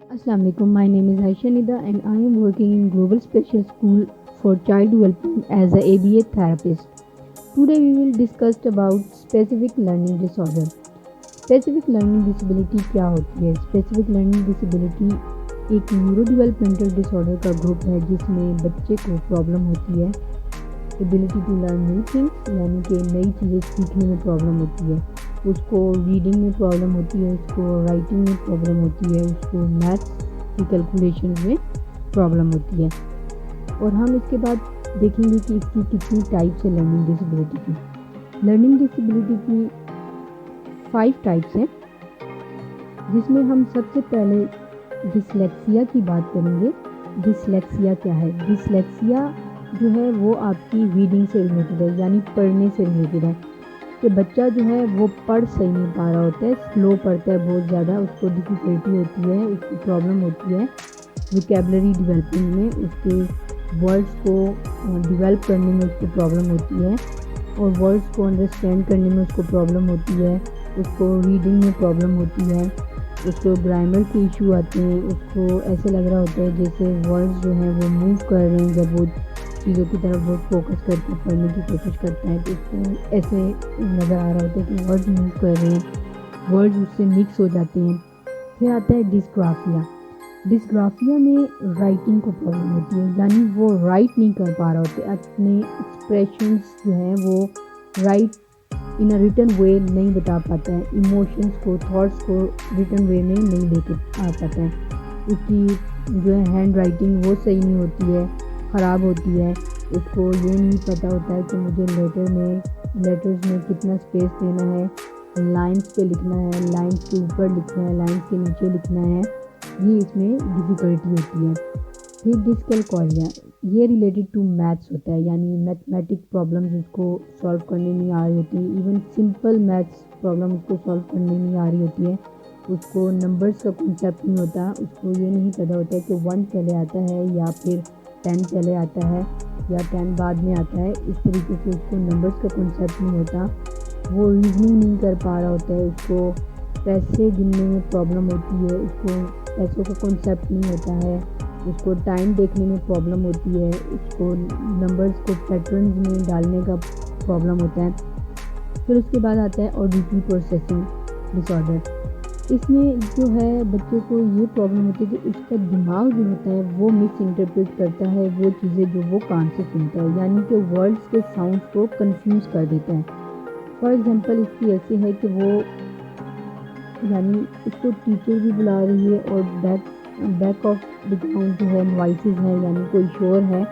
Assalamu alaikum. My name is Aisha Nida and I am working in Global Special School for Child Development as a ABA therapist. Today we will discuss about specific learning disorder. Specific learning disability क्या होती है? Specific learning disability एक neuro developmental disorder का group है जिसमें बच्चे को problem होती है ability to learn new things, यानी कि नई चीज़ें सीखने में प्रॉब्लम होती है, उसको रीडिंग में प्रॉब्लम होती है, उसको राइटिंग में प्रॉब्लम होती है, उसको मैथ्स की कैलकुलेशन में प्रॉब्लम होती है। और हम इसके बाद देखेंगे कि इसकी कितनी टाइप्स है लर्निंग डिसेबिलिटी की। लर्निंग डिसेबिलिटी की 5 टाइप्स हैं, जिसमें हम सबसे पहले डिसलेक्सिया की बात करेंगे। डिसलेक्सिया क्या है? डिसलेक्सिया जो है वो आपकी रीडिंग से रिलेटेड है, यानी पढ़ने से रिलेटेड है कि बच्चा जो है वो पढ़ सही नहीं पा रहा होता है, स्लो पढ़ता है बहुत ज़्यादा, उसको डिफ़िकल्टी होती है, उसको प्रॉब्लम होती है वोकैबुलरी डेवलपिंग में, उसके वर्ड्स को डेवलप करने में उसको प्रॉब्लम होती है, और वर्ड्स को अंडरस्टैंड करने में उसको प्रॉब्लम होती है, उसको रीडिंग में प्रॉब्लम होती है, उसको ग्रामर के इशू आते हैं, उसको ऐसे लग रहा होता है जैसे वर्ड्स जो हैं वो मूव कर रहे हैं, जब वो चीज़ों की तरफ बहुत फोकस करके पढ़ने की कोशिश करता है तो उसको ऐसे नज़र आ रहा होता है कि वर्ड्स मूव कर रहे हैं, वर्ड्स उससे मिक्स हो जाते हैं। फिर आता है डिस्ग्राफिया। डिस्ग्राफिया में राइटिंग को प्रॉब्लम होती है, यानी वो राइट नहीं कर पा रहा होता है, अपने एक्सप्रेशंस जो हैं वो राइट इन अ रिटन वे नहीं बता पाता है, इमोशंस को, थॉट्स को रिटन वे में नहीं लेके आ पाता है, उसकी जो है हैंड राइटिंग वो सही नहीं होती है, ख़राब होती है, उसको ये नहीं पता होता है कि मुझे लेटर्स में कितना स्पेस देना है, लाइंस पे लिखना है, लाइंस के ऊपर लिखना है, लाइंस के नीचे लिखना है, ये इसमें डिफ़िकल्टी होती है। फिर डिस्कैलकुलिया, ये रिलेटेड टू मैथ्स होता है, यानी मैथमेटिक प्रॉब्लम्स उसको सॉल्व करने नहीं आ रही होती, इवन सिंपल मैथ्स प्रॉब्लम उसको सॉल्व करने नहीं आ रही होती है, उसको नंबर्स का कॉन्सेप्ट नहीं होता, उसको ये नहीं पता होता है कि 1 पहले आता है या फिर 10 पहले आता है या 10 बाद में आता है, इस तरीके से उसको नंबर्स का कॉन्सेप्ट नहीं होता, वो रीजनिंग नहीं कर पा रहा होता है, उसको पैसे गिनने में प्रॉब्लम होती है, उसको पैसों का कॉन्सेप्ट नहीं होता है, उसको टाइम देखने में प्रॉब्लम होती है, उसको नंबर्स को पैटर्न्स में डालने का प्रॉब्लम होता है। फिर उसके बाद आता है ऑडिटरी प्रोसेसिंग डिसऑर्डर। इसमें जो है बच्चे को ये प्रॉब्लम होती है कि उसका दिमाग जो होता है वो मिस इंटरप्रेट करता है वो चीज़ें जो वो कान से सुनता है, यानी कि वर्ड्स के साउंड को कंफ्यूज कर देता है। फॉर एग्जांपल इसकी ऐसे है कि वो, यानी उसको टीचर भी बुला रही है और बैक ऑफ द ग्राउंड जो है नॉइसेस है, यानी कोई शोर है,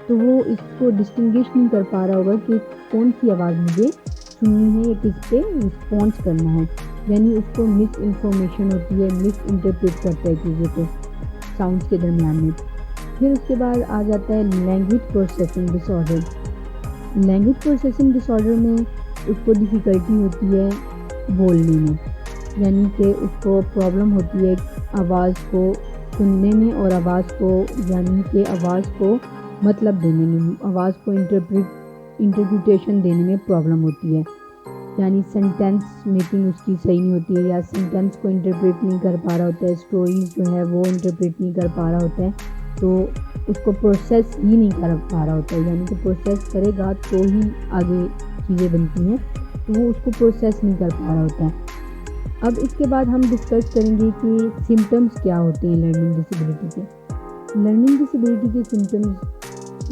तो वो इसको डिस्टिंग्विश नहीं कर पा रहा होगा कि कौन सी आवाज़ मुझे सुननी है या किस पे रिस्पॉन्स करना है, यानी उसको मिस इन्फॉर्मेशन होती है, मिस इंटरप्रेट करता है चीज़ों को साउंड्स के दरमियान में। फिर उसके बाद आ जाता है language processing disorder. Language processing disorder में उसको डिफ़िकल्टी होती है बोलने में, यानी कि उसको प्रॉब्लम होती है आवाज़ को सुनने में और आवाज़ को, यानी कि आवाज़ को मतलब देने में, आवाज़ को इंटरप्रिटेशन देने में प्रॉब्लम होती है, यानी सेंटेंस मेकिंग उसकी सही नहीं होती है, या सेंटेंस को इंटरप्रेट नहीं कर पा रहा होता है, स्टोरीज जो है वो इंटरप्रेट नहीं कर पा रहा होता है, तो उसको प्रोसेस ही नहीं कर पा रहा होता है, यानी कि प्रोसेस करेगा तो ही आगे चीज़ें बनती हैं, तो वो उसको प्रोसेस नहीं कर पा रहा होता है। अब इसके बाद हम डिस्कस करेंगे कि सिम्टम्स क्या होते हैं लर्निंग डिसेबिलिटी के। लर्निंग डिसेबिलिटी के सिम्टम्स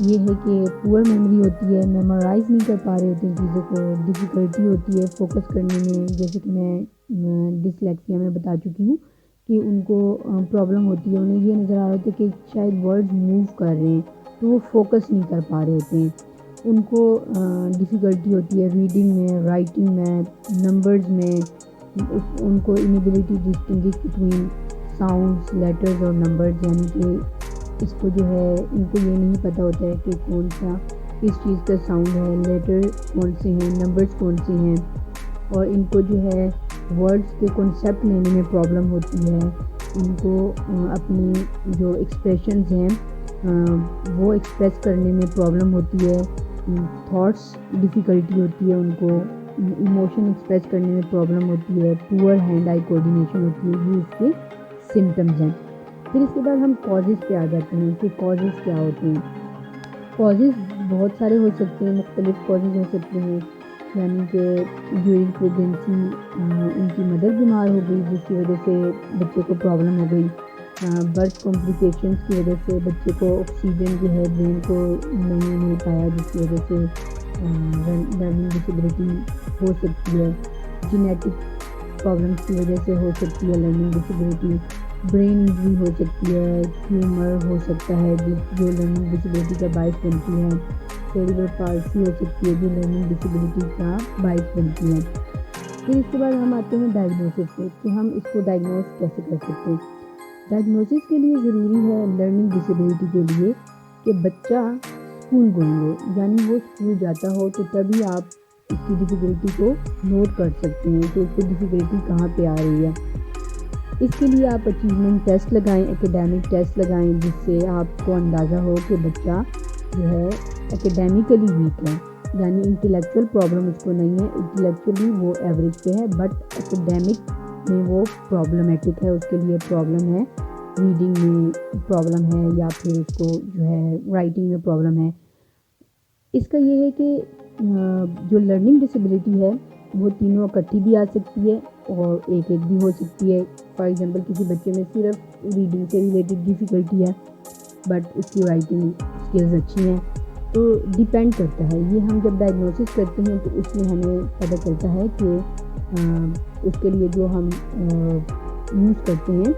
ये है कि पुअर मेमोरी होती है, मेमोराइज़ नहीं कर पा रहे होते हैं चीज़ों को, डिफ़िकल्टी होती है फोकस करने में, जैसे कि मैं डिसलेक्सिया में बता चुकी हूँ कि उनको प्रॉब्लम होती है, उन्हें ये नज़र आ रहा होता है कि शायद वर्ड्स मूव कर रहे हैं तो वो फोकस नहीं कर पा रहे होते हैं, उनको डिफ़िकल्टी होती है रीडिंग में, राइटिंग में, नंबर्स में, उनको inability distinguish between sounds, letters और नंबर्स, यानी कि इसको जो है इनको ये नहीं पता होता है कि कौन सा किस चीज़ का साउंड है, लेटर कौन से हैं, नंबर्स कौन से हैं, और इनको जो है वर्ड्स के कॉन्सेप्ट लेने में प्रॉब्लम होती है, इनको अपनी जो एक्सप्रेशंस हैं वो एक्सप्रेस करने में प्रॉब्लम होती है, थॉट्स डिफ़िकल्टी होती है उनको, इमोशन एक्सप्रेस करने में प्रॉब्लम होती है, पुअर हैंड आई कोऑर्डिनेशन होती है, ये इसके सिम्टम्स हैं। پھر اس کے بعد ہم کازز پہ آ جاتے ہیں کہ کازز کیا ہوتے ہیں. کازز بہت سارے ہو سکتے ہیں، مختلف کازز ہو سکتے ہیں، یعنی کہ ڈیورنگ پریگنینسی ان کی مدر بیمار ہو گئی جس کی وجہ سے بچے کو پرابلم ہو گئی، برتھ کمپلیکیشنس کی وجہ سے بچے کو آکسیجن جو ہے برین کو نہیں مل پایا جس کی وجہ سے لرننگ ڈسیبلٹی ہو سکتی ہے، جینیٹک پرابلمس کی وجہ سے ہو سکتی ہے لرننگ ڈسیبلٹی، برین انجری ہو سکتی ہے، ٹیومر ہو سکتا ہے جو لرننگ ڈسیبلٹی کا باعث بنتی ہے، سیریبرل پالسی ہو سکتی ہے جو لرننگ ڈسیبلٹی کا باعث بنتی ہے. پھر اس کے بعد ہم آتے ہیں ڈائگنوسس پہ کہ ہم اس کو ڈائگنوز کیسے کر سکتے ہیں. ڈائگنوسس کے لیے ضروری ہے لرننگ ڈسیبلٹی کے لیے کہ بچہ اسکول گوئنگ ہو، یعنی وہ اسکول جاتا ہو، تو تبھی آپ اس کی ڈسیبلٹی کو نوٹ کر سکتے ہیں کہ اس کو ڈسیبلٹی کہاں پہ آ رہی ہے. اس کے لیے آپ اچیومنٹ ٹیسٹ لگائیں، اکیڈیمک ٹیسٹ لگائیں، جس سے آپ کو اندازہ ہو کہ بچہ جو ہے اکیڈیمیکلی ویک ہے، یعنی انٹلیکچوئل پرابلم اس کو نہیں ہے، انٹلیکچولی وہ ایوریج پہ ہے بٹ اکیڈیمک میں وہ پرابلمیٹک ہے، اس کے لیے پرابلم ہے، ریڈنگ میں پرابلم ہے یا پھر اس کو جو ہے رائٹنگ میں پرابلم ہے. اس کا یہ ہے کہ جو لرننگ ڈسیبلٹی ہے وہ تینوں اکٹھی بھی آ سکتی ہے اور ایک بھی ہو سکتی ہے. فار ایگزامپل کسی بچے میں صرف ریڈنگ سے ریلیٹڈ ڈیفیکلٹی ہے بٹ اس کی رائٹنگ اسکلز اچھی ہیں، تو ڈیپینڈ کرتا ہے. یہ ہم جب ڈائگنوسس کرتے ہیں تو اس میں ہمیں پتہ چلتا ہے کہ اس کے لیے جو ہم یوز کرتے ہیں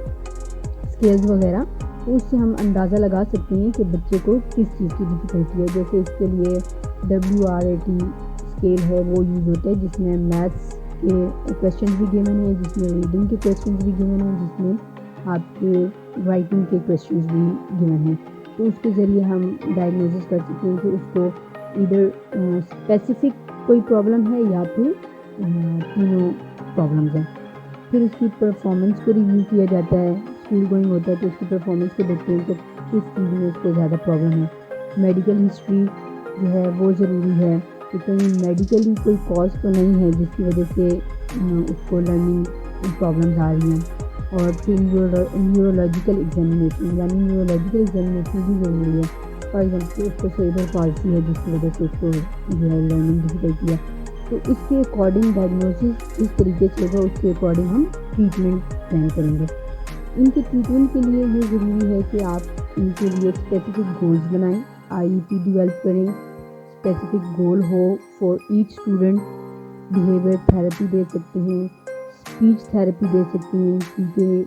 اسکیلز وغیرہ، تو اس سے ہم اندازہ لگا سکتے ہیں کہ بچے کو کس چیز کی ڈیفیکلٹی ہے. جیسے اس کے لیے WRAT اسکیل ہے وہ یوز ہوتا ہے جس میں میتھس کے کویشچنز بھی گیون ہیں، جس میں ریڈنگ کے کویشچنز بھی گیون ہیں، جس میں آپ کے رائٹنگ کے کویشچنز بھی گیون ہیں. تو اس کے ذریعے ہم ڈائگنوسس کر سکتے ہیں کہ اس کو ادھر اسپیسیفک کوئی پرابلم ہے یا پھر تینوں پرابلمز ہیں. پھر اس کی پرفارمنس کو ریویو کیا جاتا ہے، اسکول گوئنگ ہوتا ہے تو اس کی پرفارمنس کو دیکھتے ہیں تو کس چیز میں اس کو زیادہ پرابلم ہے. میڈیکل ہسٹری جو ہے وہ ضروری ہے کہ کہیں میڈیکلی کوئی کاز تو نہیں ہے جس کی وجہ سے اس کو لرننگ پرابلمز آ رہی ہیں. اور پھر نیورولوجیکل ایگزامینیشن، یعنی نیورولوجیکل ایگزامینیشن بھی ضروری ہے. فار ایگزامپل اس کو سیریبرل پالسی ہے جس کی وجہ سے اس کو جو ہے لرننگ ڈیفیکلٹی ہے، تو اس کے اکارڈنگ ڈائگنوسس اس طریقے سے ہوگا، اس کے اکارڈنگ ہم ٹریٹمنٹ پلان کریں گے. ان کے ٹریٹمنٹ کے لیے یہ ضروری ہے کہ آپ ان کے لیے اسپیسیفک گولز بنائیں، IEP ڈیولپ کریں، اسپیسیفک گول ہو for each student. Behaviour therapy دے سکتے ہیں، اسپیچ تھراپی دے سکتے ہیں، کیونکہ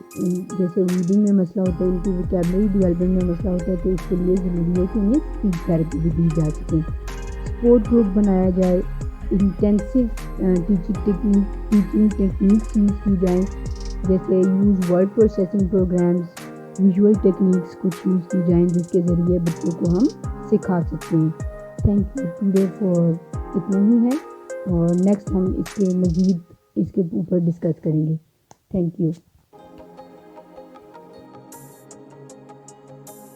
جیسے ریڈنگ میں مسئلہ ہوتا ہے، ان کی ویکیبلری ڈیولپمنٹ میں مسئلہ ہوتا ہے، تو اس کے لیے ضروری ہے کہ انہیں اسپیچ تھراپی بھی دی جا سکے. سپورٹ گروپ بنایا جائے، انٹینسو ٹیچنگ ٹیکنیکس یوز کی جائیں، جیسے use word processing programs, visual techniques کچھ یوز کی جائیں جس کے ذریعے بچوں کو ہم سکھا سکتے ہیں. تھینک یو ٹوڈے فار اتنا ہی ہے، اور نیکسٹ ہم اس کے مزید اس کے اوپر ڈسکس کریں گے. Thank you.